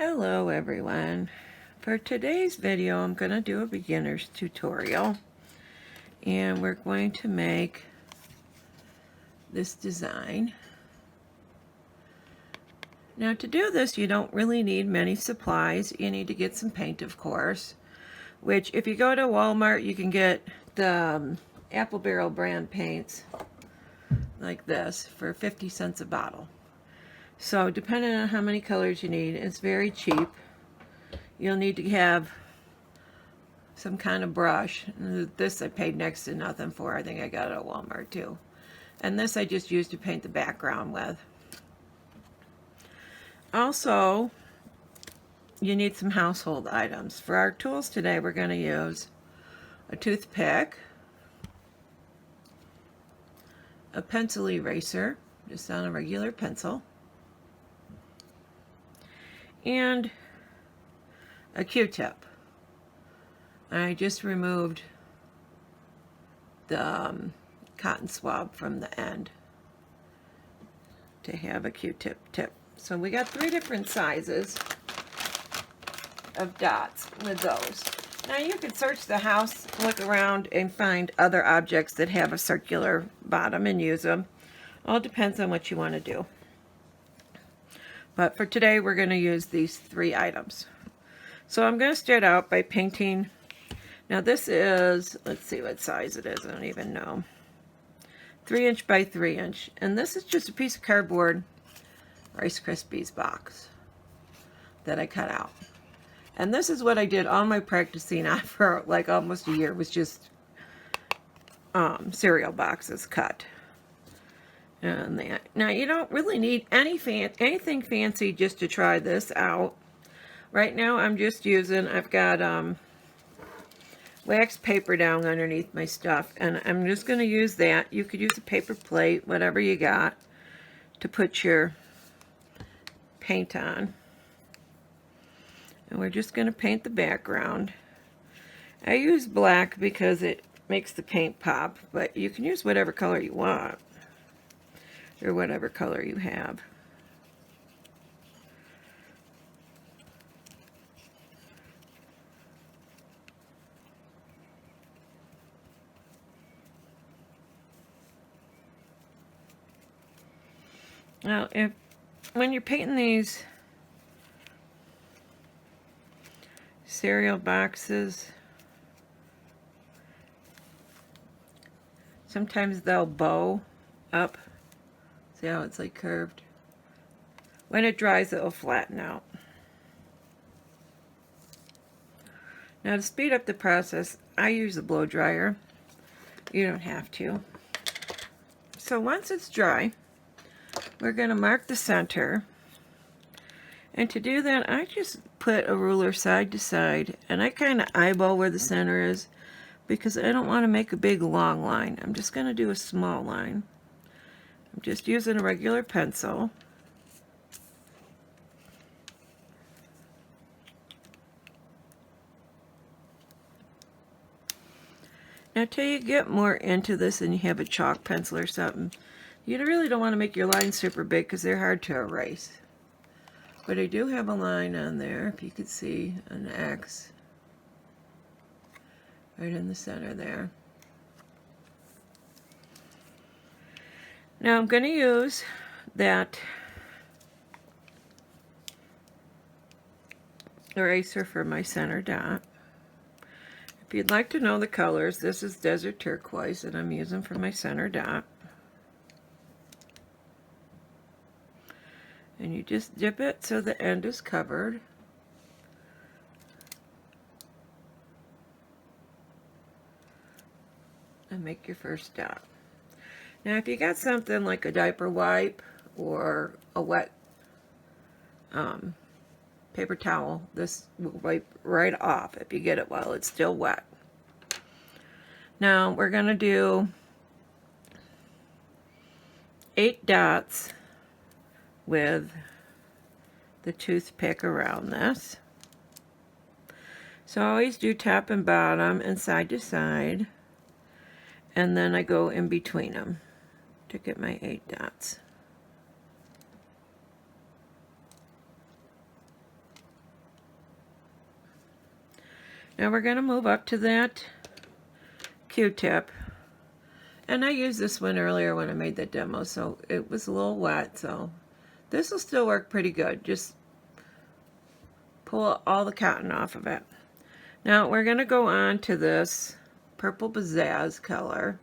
Hello everyone. For today's video I'm going to do a beginner's tutorial and we're going to make this design. Now to do this you don't really need many supplies. You need to get some paint, of course, which if you go to Walmart you can get the Apple Barrel brand paints like this for 50 cents a bottle. So depending on how many colors you need, it's very cheap. You'll need to have some kind of brush. This I paid next to nothing for. I think I got it at Walmart too. And this I just used to paint the background with. Also, you need some household items. For our tools today, we're going to use a toothpick, a pencil eraser, just on a regular pencil, and a Q-tip. I just removed the cotton swab from the end to have a Q-tip tip. So we got 3 different sizes of dots with those. Now you could search the house, look around, and find other objects that have a circular bottom and use them. All depends on what you want to do. But for today we're going to use these 3 items. So I'm going to start out by painting. Now this is, let's see what size it is, I don't even know. 3" by 3". And this is just a piece of cardboard Rice Krispies box that I cut out. And this is what I did all my practicing on for like almost a year, was just cereal boxes cut. And that. Now you don't really need anything fancy just to try this out. Right now I'm just using, I've got wax paper down underneath my stuff, and I'm just going to use that. You could use a paper plate, whatever you got, to put your paint on. And we're just going to paint the background. I use black because it makes the paint pop, but you can use whatever color you want, or whatever color you have. Now, when you're painting these cereal boxes, sometimes they'll bow up. See how it's like curved? When it dries, it'll flatten out. Now to speed up the process, I use a blow dryer. You don't have to. So once it's dry, we're going to mark the center. And to do that, I just put a ruler side to side, and I kind of eyeball where the center is because I don't want to make a big long line. I'm just going to do a small line. I'm just using a regular pencil. Now till you get more into this and you have a chalk pencil or something, you really don't want to make your lines super big because they're hard to erase. But I do have a line on there, if you could see an X right in the center there. Now I'm going to use that eraser for my center dot. If you'd like to know the colors, this is Desert Turquoise that I'm using for my center dot. And you just dip it so the end is covered. And make your first dot. Now if you got something like a diaper wipe or a wet paper towel, this will wipe right off if you get it while it's still wet. Now we're going to do 8 dots with the toothpick around this. So I always do top and bottom and side to side, and then I go in between them to get my 8 dots. Now we're going to move up to that Q-tip. And I used this one earlier when I made the demo, so it was a little wet, so this will still work pretty good. Just pull all the cotton off of it. Now we're going to go on to this purple Pizzazz color.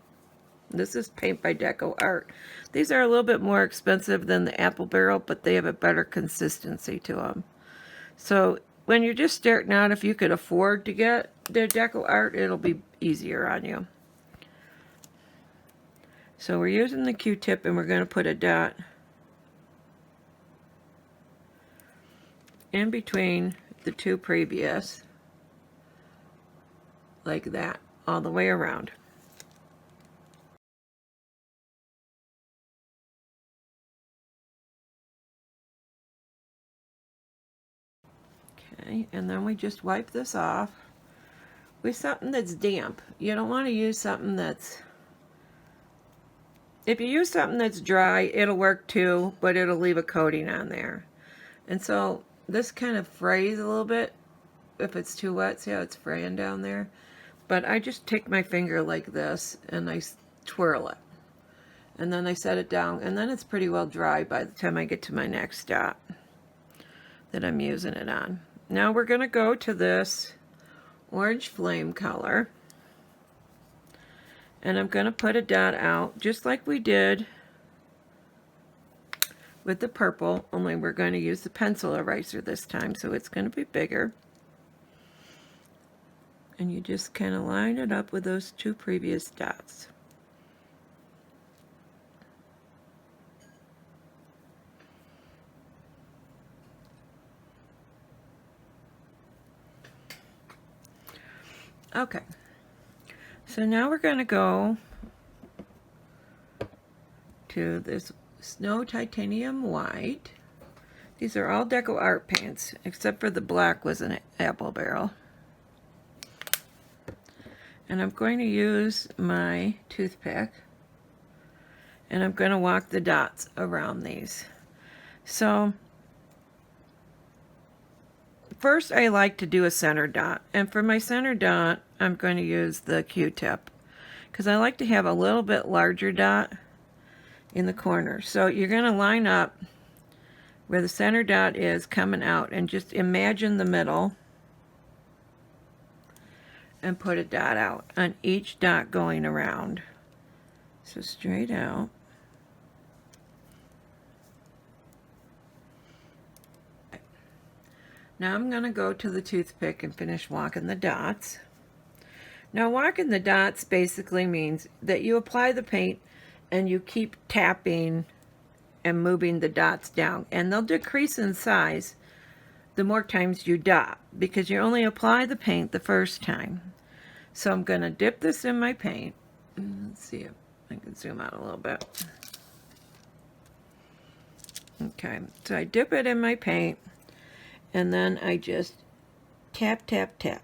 This is paint by DecoArt. These are a little bit more expensive than the apple barrel, but they have a better consistency to them. So when you're just starting out, if you could afford to get the DecoArt, it'll be easier on you. So we're using the Q-tip and we're going to put a dot in between the two previous, like that, all the way around. Okay, and then we just wipe this off with something that's damp. You don't want to use something that's, if you use something that's dry, it'll work too, but it'll leave a coating on there. And so this kind of frays a little bit if it's too wet. See how it's fraying down there? But I just take my finger like this and I twirl it. And then I set it down, and then it's pretty well dry by the time I get to my next dot that I'm using it on. Now we're going to go to this orange flame color. And I'm going to put a dot out just like we did with the purple, only we're going to use the pencil eraser this time, so it's going to be bigger. And you just kind of line it up with those two previous dots. Okay. So now we're going to go to this Snow Titanium White. These are all DecoArt paints, except for the black was an apple barrel. And I'm going to use my toothpick, and I'm going to walk the dots around these. So first I like to do a center dot, and for my center dot I'm going to use the Q-tip because I like to have a little bit larger dot in the corner. So you're going to line up where the center dot is coming out and just imagine the middle and put a dot out on each dot going around. So straight out. Now I'm going to go to the toothpick and finish walking the dots. Now walking the dots basically means that you apply the paint and you keep tapping and moving the dots down, and they'll decrease in size the more times you dot because you only apply the paint the first time. So I'm going to dip this in my paint. Let's see if I can zoom out a little bit. Okay, so I dip it in my paint and then I just tap, tap, tap.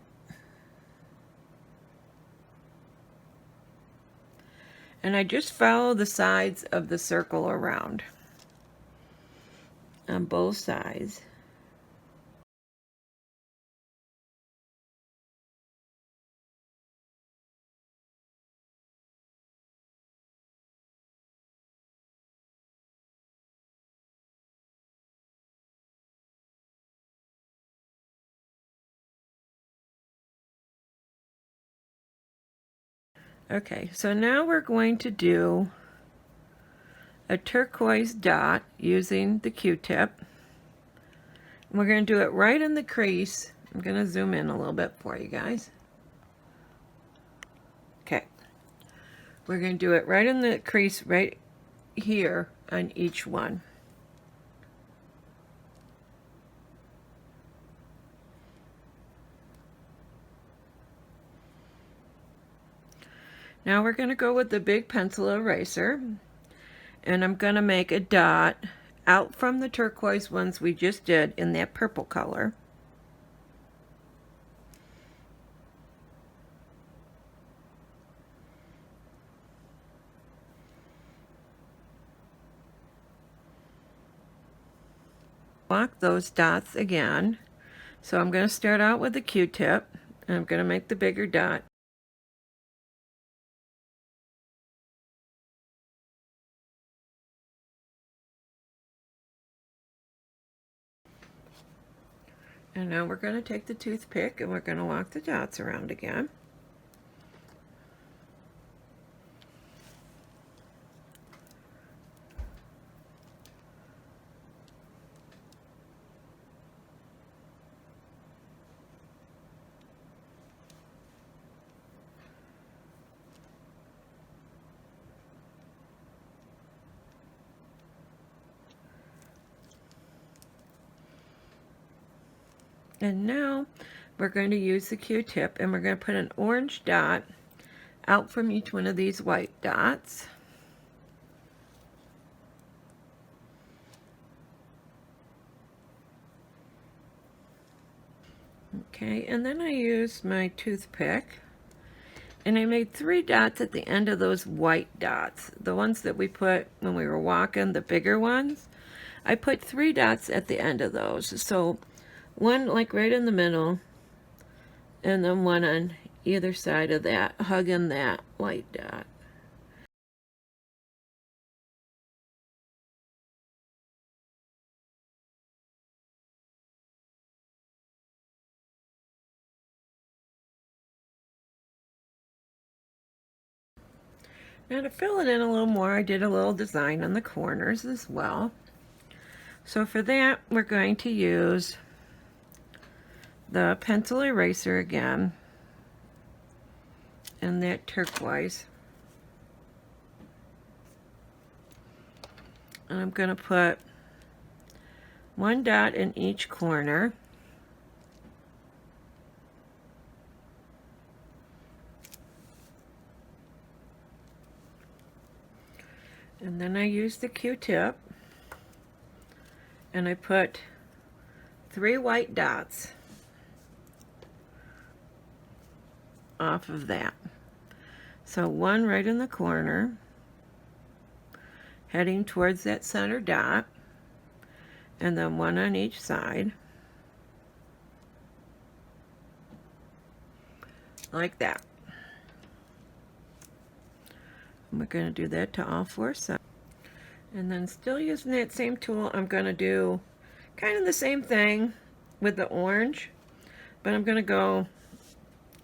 And I just follow the sides of the circle around on both sides. Okay, so now we're going to do a turquoise dot using the Q-tip. We're going to do it right in the crease. I'm going to zoom in a little bit for you guys. Okay, we're going to do it right in the crease right here on each one. Now we're going to go with the big pencil eraser, and I'm going to make a dot out from the turquoise ones we just did in that purple color. Walk those dots again. So I'm going to start out with the Q-tip, And I'm going to make the bigger dot. And now we're going to take the toothpick and we're going to walk the dots around again. And now we're going to use the Q-tip and we're going to put an orange dot out from each one of these white dots. Okay, and then I used my toothpick and I made 3 dots at the end of those white dots, the ones that we put when we were walking, the bigger ones. I put 3 dots at the end of those, so one like right in the middle and then one on either side of that, hugging that white dot. Now to fill it in a little more, I did a little design on the corners as well. So for that, we're going to use the pencil eraser again and that turquoise. And I'm going to put 1 dot in each corner. And then I use the Q-tip and I put 3 white dots off of that. So 1 right in the corner, heading towards that center dot, and then 1 on each side, like that. And we're going to do that to all 4 sides. And then still using that same tool, I'm going to do kind of the same thing with the orange, but I'm going to go,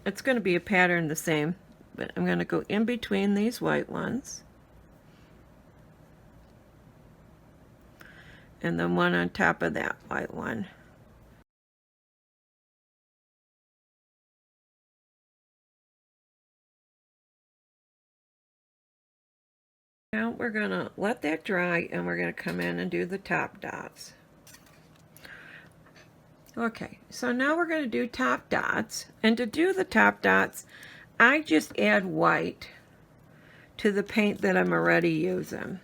it's going to be a pattern the same, but I'm going to go in between these white ones, and then 1 on top of that white one. Now we're going to let that dry and we're going to come in and do the top dots. Okay, so now we're going to do top dots, and to do the top dots, I just add white to the paint that I'm already using.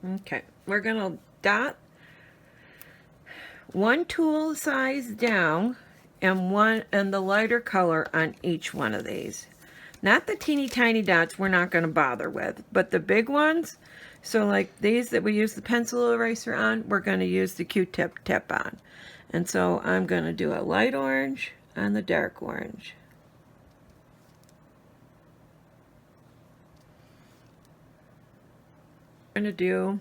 Okay, we're going to dot 1 tool size down and the lighter color on each one of these. Not the teeny tiny dots we're not going to bother with, but the big ones. So like these that we use the pencil eraser on, we're going to use the Q-tip tip on. And so I'm going to do a light orange on the dark orange. I'm going to do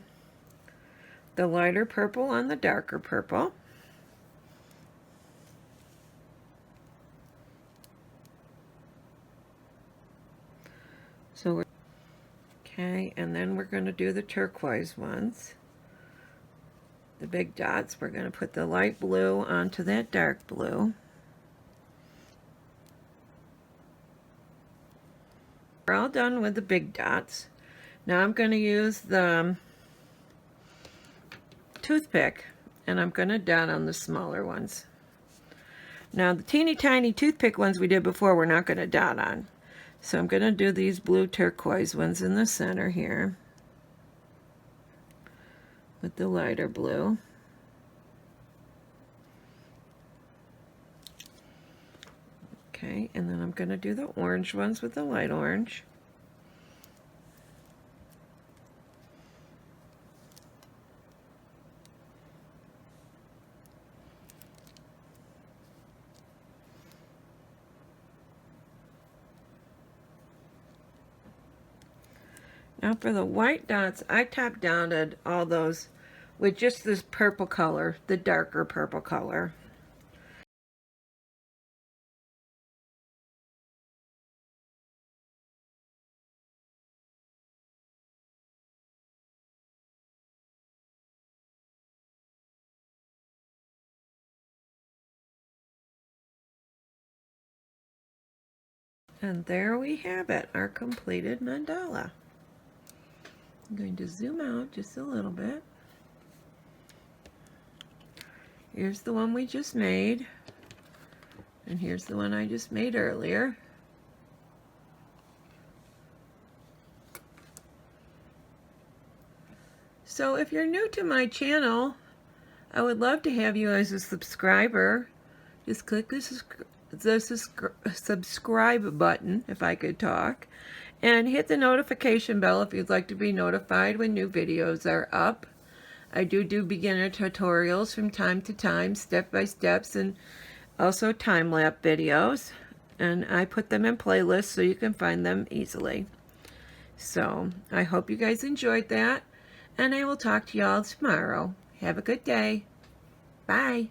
the lighter purple on the darker purple. So we're okay, and then we're going to do the turquoise ones. The big dots, we're going to put the light blue onto that dark blue. We're all done with the big dots. Now I'm going to use the toothpick and I'm going to dot on the smaller ones. Now the teeny tiny toothpick ones we did before we're not going to dot on. So I'm going to do these blue turquoise ones in the center here with the lighter blue. Okay, and then I'm going to do the orange ones with the light orange. Now for the white dots, I top downed all those with just this purple color, the darker purple color. And there we have it, our completed mandala. I'm going to zoom out just a little bit. Here's the one we just made. And here's the one I just made earlier. So if you're new to my channel, I would love to have you as a subscriber. Just click the subscribe button, if I could talk, and hit the notification bell if you'd like to be notified when new videos are up. I do beginner tutorials from time to time, step-by-steps, and also time-lapse videos, and I put them in playlists so you can find them easily. So I hope you guys enjoyed that, and I will talk to y'all tomorrow. Have a good day. Bye.